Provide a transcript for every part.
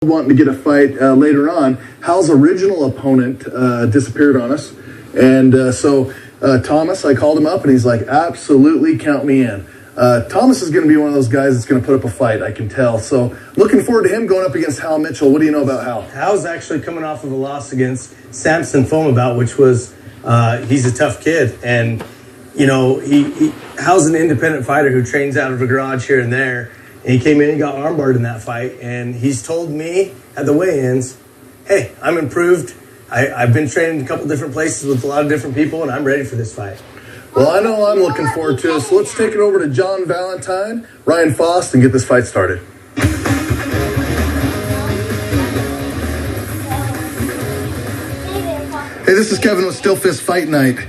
wanting to get a fight later on. Hal's original opponent disappeared on us, and so Thomas, I called him up, and he's like, absolutely, count me in. Thomas is going to be one of those guys that's going to put up a fight, I can tell. So looking forward to him going up against Hal Mitchell. What do you know about Hal? Hal's actually coming off of a loss against Samson Fomabout, which was, he's a tough kid. And, you know, Hal's an independent fighter who trains out of a garage here and there. And he came in and got armbarred in that fight. And he's told me at the weigh-ins, hey, I'm improved. I've been training a couple different places with a lot of different people, and I'm ready for this fight. Well, I know I'm looking forward to it, so let's take it over to John Valentine, Ryan Faust, and get this fight started. Hey, this is Kevin with Still Fist Fight Night,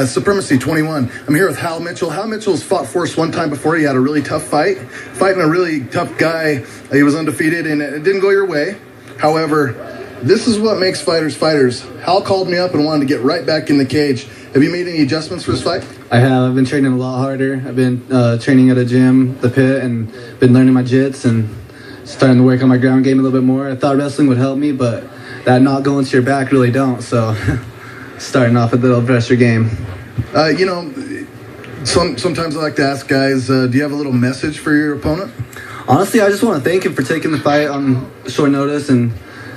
Supremacy 21. I'm here with Hal Mitchell. Hal Mitchell's fought for us one time before. He had a really tough fight, fighting a really tough guy. He was undefeated, and it didn't go your way. However, this is what makes fighters fighters. Hal called me up and wanted to get right back in the cage. Have you made any adjustments for this fight? I have. I've been training a lot harder. I've been training at a gym, the Pit, and been learning my jits and starting to work on my ground game a little bit more. I thought wrestling would help me, but that not going to your back really don't. So starting off with a little pressure game. You know, sometimes I like to ask guys, do you have a little message for your opponent? Honestly, I just want to thank him for taking the fight on short notice, and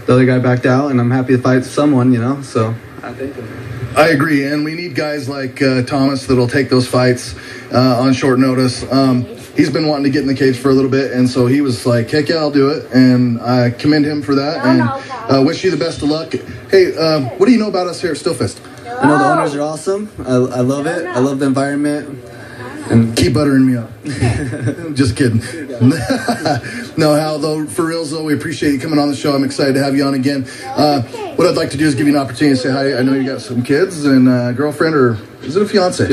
the other guy backed out, and I'm happy to fight someone, you know, so I thank him. I agree, and we need guys like Thomas that'll take those fights on short notice. He's been wanting to get in the cage for a little bit, and so he was like, heck yeah, I'll do it, and I commend him for that, and wish you the best of luck. Hey, what do you know about us here at Still Fist? I know the owners are awesome. I love it. I love the environment. And keep buttering me up. Just kidding. No, Hal, though, for reals, though, we appreciate you coming on the show. I'm excited to have you on again. What I'd like to do is give you an opportunity to say hi. I know you got some kids and a girlfriend, or is it a fiance?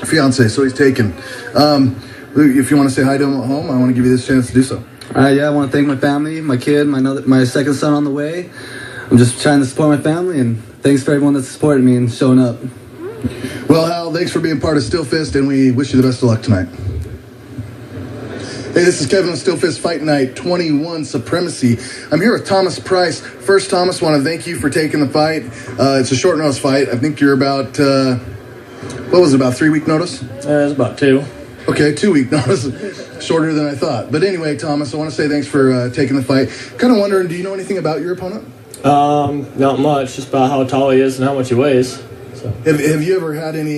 Fiance, so he's taken. If you want to say hi to him at home, I want to give you this chance to do so. Yeah, I want to thank my family, my kid, my second son on the way. I'm just trying to support my family, and thanks for everyone that's supported me and showing up. Well, Hal, thanks for being part of Still Fist, and we wish you the best of luck tonight. Hey, this is Kevin with Still Fist Fight Night 21 Supremacy. I'm here with Thomas Price. First, Thomas, want to thank you for taking the fight. It's a short notice fight. I think you're about, what was it, about 3 week notice? It was about 2. Okay, 2 week notice. Shorter than I thought. But anyway, Thomas, I want to say thanks for taking the fight. Kind of wondering, do you know anything about your opponent? Not much, just about how tall he is and how much he weighs. So. Have you ever had any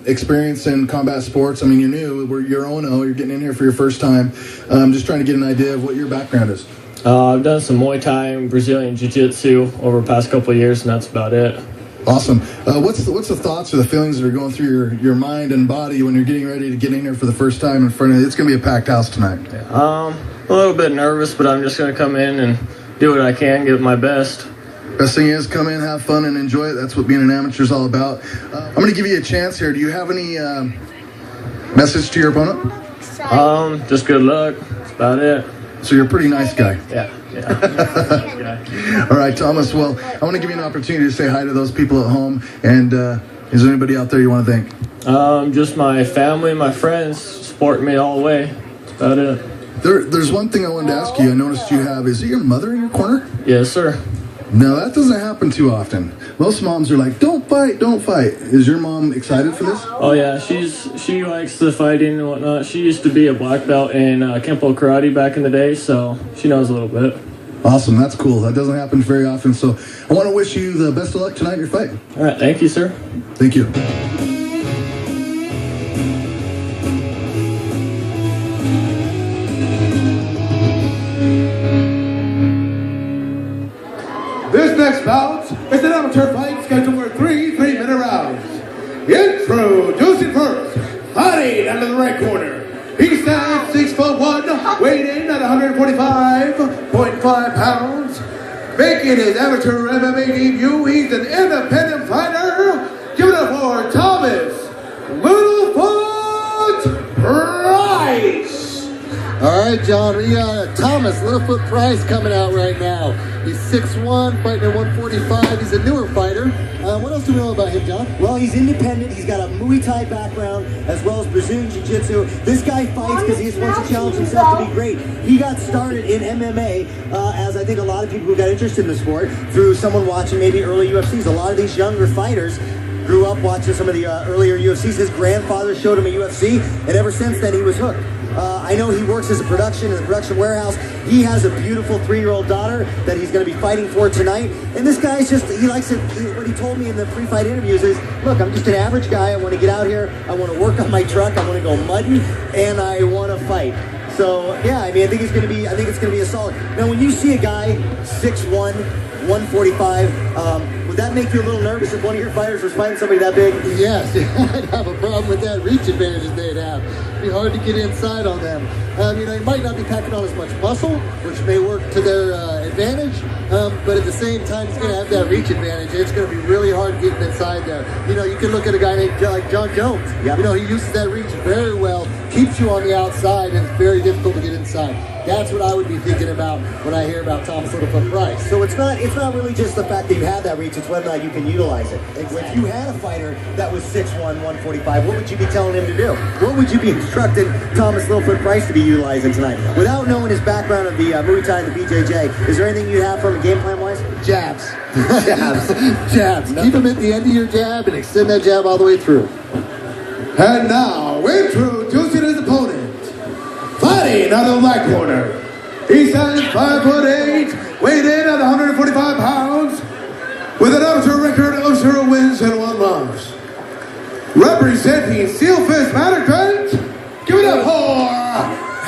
experience in combat sports? I mean, you're new. You're 0-0. You're getting in here for your first time. Just trying to get an idea of what your background is. I've done some Muay Thai and Brazilian Jiu-Jitsu over the past couple of years, and that's about it. Awesome. What's the thoughts or the feelings that are going through your mind and body when you're getting ready to get in here for the first time in front of? It's going to be a packed house tonight. Yeah. A little bit nervous, but I'm just going to come in and do what I can, give it my best. Best thing is come in, have fun, and enjoy it. That's what being an amateur is all about. I'm going to give you a chance here. Do you have any message to your opponent? Just good luck. That's about it. So you're a pretty nice guy. Yeah. All right, Thomas. Well, I want to give you an opportunity to say hi to those people at home. And is there anybody out there you want to thank? Just my family, my friends, supporting me all the way. That's about it. There's one thing I wanted to ask you. I noticed you have, is it your mother in your corner? Yes, sir. No, that doesn't happen too often. Most moms are like, don't fight, don't fight. Is your mom excited for this? Oh, yeah. She likes the fighting and whatnot. She used to be a black belt in Kempo Karate back in the day, so she knows a little bit. Awesome. That's cool. That doesn't happen very often. So I want to wish you the best of luck tonight in your fight. All right. Thank you, sir. Thank you. This next bout is an amateur fight scheduled for 3 3-minute rounds. Introducing first, fighting out of the right corner. He stands 6'1", weighed in at 145.5 pounds. Making his amateur MMA debut, he's an independent fighter. Give it up for Thomas Littlefoot Price. All right, right, John. We got Thomas Littlefoot Price coming out right now. He's 6'1", fighting at 145. He's a newer fighter. What else do we know about him, John? Well, he's independent. He's got a Muay Thai background as well as Brazilian Jiu-Jitsu. This guy fights because he just wants to challenge himself to be great. He got started in MMA, as I think a lot of people who got interested in the sport, through someone watching maybe early UFCs. A lot of these younger fighters grew up watching some of the earlier UFCs. His grandfather showed him a UFC, and ever since then he was hooked. I know he works as a production in the production warehouse. He has a beautiful 3-year-old daughter that he's going to be fighting for tonight. And this guy's just, he likes it. What he told me in the pre-fight interviews is, look, I'm just an average guy. I want to get out here. I want to work on my truck. I want to go mudding, and I want to fight. So, yeah, I mean, I think it's going to be a solid. Now, when you see a guy 6'1", 145, would that make you a little nervous if one of your fighters was fighting somebody that big? Yes, I'd have a problem with that reach advantage that they'd have. It'd be hard to get inside on them. He might not be packing on as much muscle, which may work to their advantage, but at the same time, he's going to have that reach advantage. It's going to be really hard getting inside there. You can look at a guy named like John Jones. Yep. He uses that reach very well, keeps you on the outside, and it's very difficult to get inside. That's what I would be thinking about when I hear about Thomas Littlefoot Price. So it's not really just the fact that you have that reach, it's whether or not you can utilize it. Exactly. If you had a fighter that was 6'1", 145, what would you be telling him to do? What would you be instructing Thomas Littlefoot Price to be utilizing tonight? Without knowing his background of the Muay Thai and the BJJ, is there anything you have from a game plan-wise? Jabs. Jabs. Jabs. Keep him at the end of your jab and extend that jab all the way through. And now, introducing his opponent. Fighting out of the black corner. He stands 5'8", weighed in at 145 pounds, with an amateur record of 0 wins and 1 loss. Representing Steel Fist Management, give it up for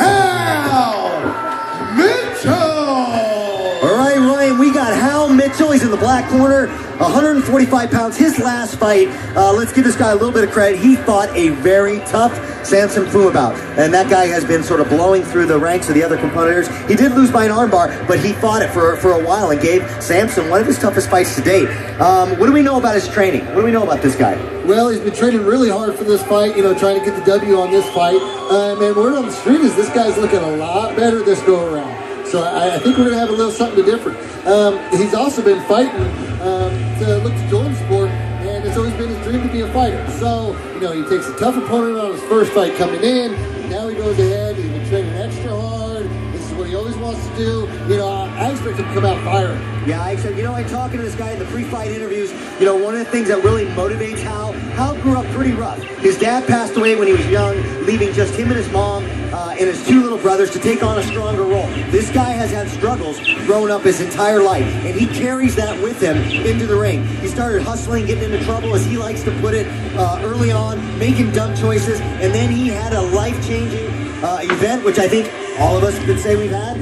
Hal Mitchell! All right, Ryan, we got Hal Mitchell. He's in the black corner, 145 pounds. His last fight, let's give this guy a little bit of credit. He fought a very tough Samson Fumabout, and that guy has been sort of blowing through the ranks of the other competitors. He did lose by an armbar, but he fought it for a while and gave Samson one of his toughest fights to date. What do we know about his training? What do we know about this guy? Well, he's been training really hard for this fight, trying to get the W on this fight. And word on the street is this guy's looking a lot better this go-around. So I think we're going to have a little something different. He's also been fighting to look to join the sport, and it's always been his dream to be a fighter. So, he takes a tough opponent on his first fight coming in. Now he goes ahead. He's been training extra hard. This is what he always wants to do. I expect him to come out firing. Yeah, I expect, talking to this guy in the pre-fight interviews, one of the things that really motivates Hal grew up pretty rough. His dad passed away when he was young, leaving just him and his mom and his 2 little brothers to take on a stronger role. This guy has had struggles growing up his entire life, and he carries that with him into the ring. He started hustling, getting into trouble, as he likes to put it, early on, making dumb choices, and then he had a life-changing event, which I think all of us could say we've had.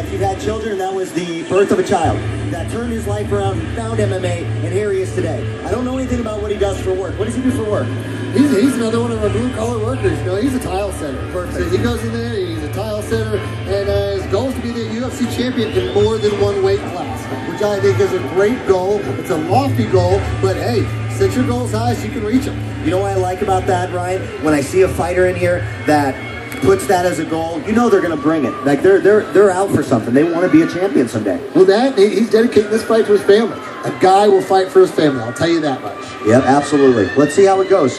If you've had children, that was the birth of a child that turned his life around, found MMA, and here he is today. I don't know anything about what he does for work. What does he do for work? He's another one of our blue-collar workers. He's a tile setter. Perfect. So he goes in there, he's a tile setter, and his goal is to be the UFC champion in more than one weight class, which I think is a great goal. It's a lofty goal, but hey, set your goals high so you can reach them. You know what I like about that, Ryan? When I see a fighter in here that puts that as a goal, they're going to bring it. Like they're out for something. They want to be a champion someday. Well, he's dedicating this fight to his family. A guy will fight for his family. I'll tell you that much. Yep, absolutely. Let's see how it goes.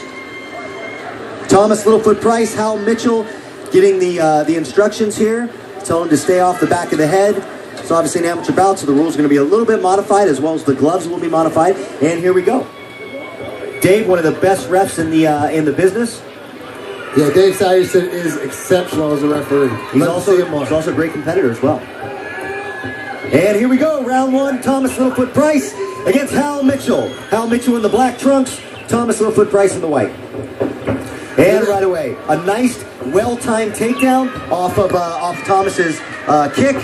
Thomas Littlefoot Price, Hal Mitchell, getting the instructions here. Tell him to stay off the back of the head. It's obviously an amateur bout, so the rules are going to be a little bit modified, as well as the gloves will be modified. And here we go. Dave, one of the best refs in the business. Yeah, Dave Syerson is exceptional as a referee. He's also a great competitor as well. And here we go, round 1, Thomas Littlefoot Price against Hal Mitchell. Hal Mitchell in the black trunks, Thomas Littlefoot Price in the white. And right away, a nice, well-timed takedown off Thomas's kick.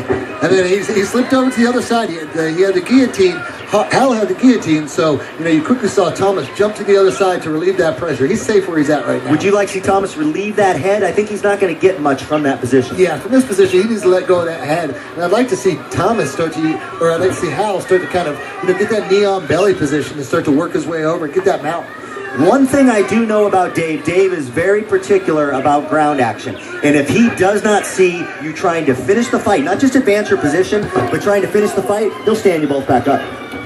And then he slipped over to the other side. He had the guillotine. Hal had the guillotine, so you quickly saw Thomas jump to the other side to relieve that pressure. He's safe where he's at right now. Would you like to see Thomas relieve that head? I think he's not going to get much from that position. Yeah, from this position, he needs to let go of that head. And I'd like to see Thomas I'd like to see Hal start to kind of get that knee on belly position and start to work his way over and get that mount. One thing I do know about Dave, Dave is very particular about ground action. And if he does not see you trying to finish the fight, not just advance your position, but trying to finish the fight, he'll stand you both back up.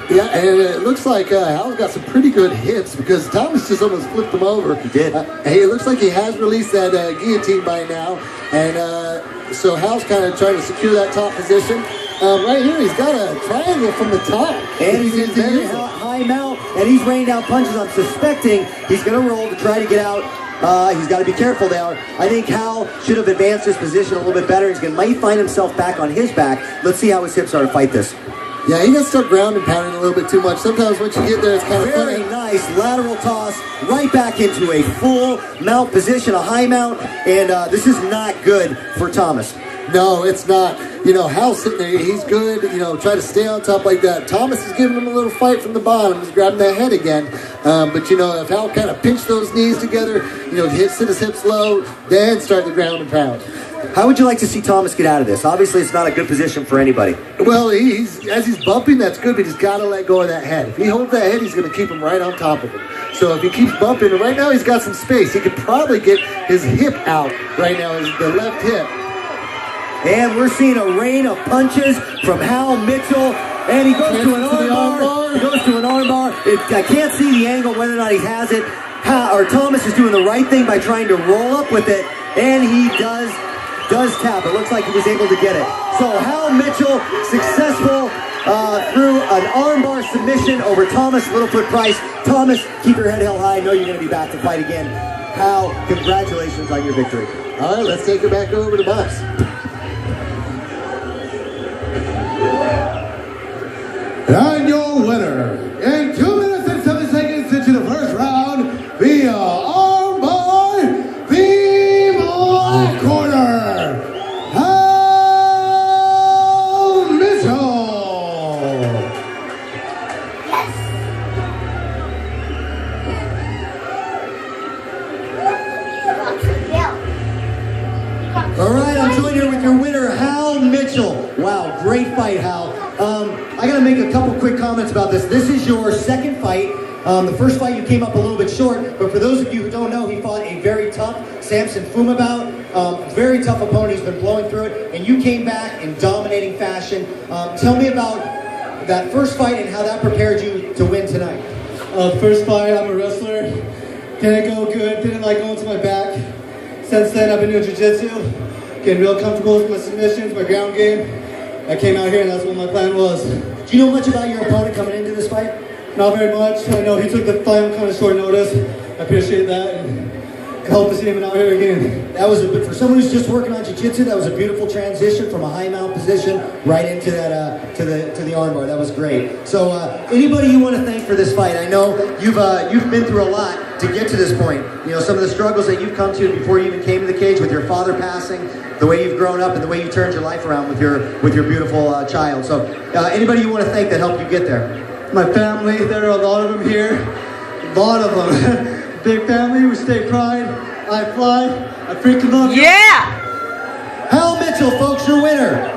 Yeah, and it looks like Hal's got some pretty good hits because Thomas just almost flipped him over. He did. Hey, it looks like he has released that guillotine by now. And so Hal's kind of trying to secure that top position. Right here, he's got a triangle from the top. And he's in very high mount, and he's raining down punches. I'm suspecting he's going to roll to try to get out. He's got to be careful there. I think Hal should have advanced his position a little bit better. Might find himself back on his back. Let's see how his hips are to fight this. Yeah, he got to start ground and pounding a little bit too much. Sometimes once you get there, it's kind of very nice lateral toss right back into a full mount position, a high mount, and this is not good for Thomas. No, it's not. You know, Hal's sitting there, he's good, you know, try to stay on top like that. Thomas is giving him a little fight from the bottom. He's grabbing that head again. But, you know, if Hal kind of pinch those knees together, you know, sit his hips low, then start the ground and pound. How would you like to see Thomas get out of this? Obviously, it's not a good position for anybody. Well, as he's bumping, that's good, but he's got to let go of that head. If he holds that head, he's going to keep him right on top of him. So if he keeps bumping, and right now he's got some space. He could probably get his hip out right now, the left hip. And we're seeing a rain of punches from Hal Mitchell. And he goes to an armbar. He goes to an armbar. I can't see the angle whether or not he has it. Thomas is doing the right thing by trying to roll up with it. And he does tap. It looks like he was able to get it. So Hal Mitchell successful through an armbar submission over Thomas Littlefoot Price. Thomas, keep your head held high. I know you're going to be back to fight again. Hal, congratulations on your victory. All right, let's take it back over to Bucks. And your winner, in 2 minutes and 7 seconds into the first round, via armbar, the black corner, Hal Mitchell. All right, I'm joined here with your winner, Hal Mitchell. Wow, great fight, Hal. I got to make a couple quick comments about this. This is your second fight. The first fight you came up a little bit short, but for those of you who don't know, he fought a very tough Samson Fuma bout. Very tough opponent. He's been blowing through it, and you came back in dominating fashion. Tell me about that first fight and how that prepared you to win tonight. First fight, I'm a wrestler. Didn't go good, didn't like going to my back. Since then, I've been doing jiu-jitsu, getting real comfortable with my submissions, my ground game. I came out here and that's what my plan was. Do you know much about your opponent coming into this fight? Not very much. I know he took the fight on kind of short notice. I appreciate that and hope to see him out here again. That was for someone who's just working on jiu-jitsu. That was a beautiful transition from a high mount position right into that to the armbar. That was great. So anybody you want to thank for this fight? I know you've been through a lot to get to this point. You know, some of the struggles that you've come to before you even came to the cage, with your father passing, the way you've grown up, and the way you turned your life around with your beautiful child. So anybody you want to thank that helped you get there? My family, there are a lot of them here. A lot of them. Big family, we stay pride. I fly. I freaking love you. Yeah! Hal Mitchell, folks, your winner.